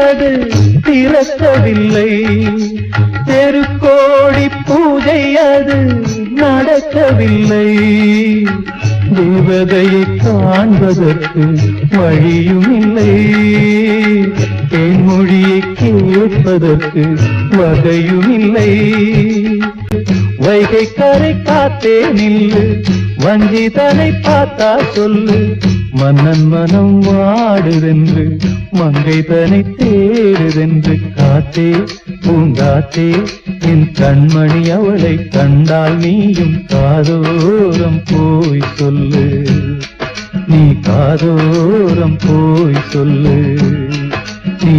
அது திறக்கவில்லை. தெருக்கோடி பூஜை அது நடக்கவில்லை. தேவதையை காண்பதற்கு வழியும் இல்லை. தேன்மொழியை கேட்பதற்கு வகையும் இல்லை. வைகை கரை காத்தே நில்லு, வஞ்சிதனை பார்த்தா சொல்லு. மன்னன் மனம் வாடுதென்று, மங்கை தனை தேடுதென்று. காத்தே பூங்காத்தே என் கண்மணி, அவளை கண்டால் நீயும் காதோரம் போய் சொல்லு. நீ காதோரம் போய் சொல்லு. நீ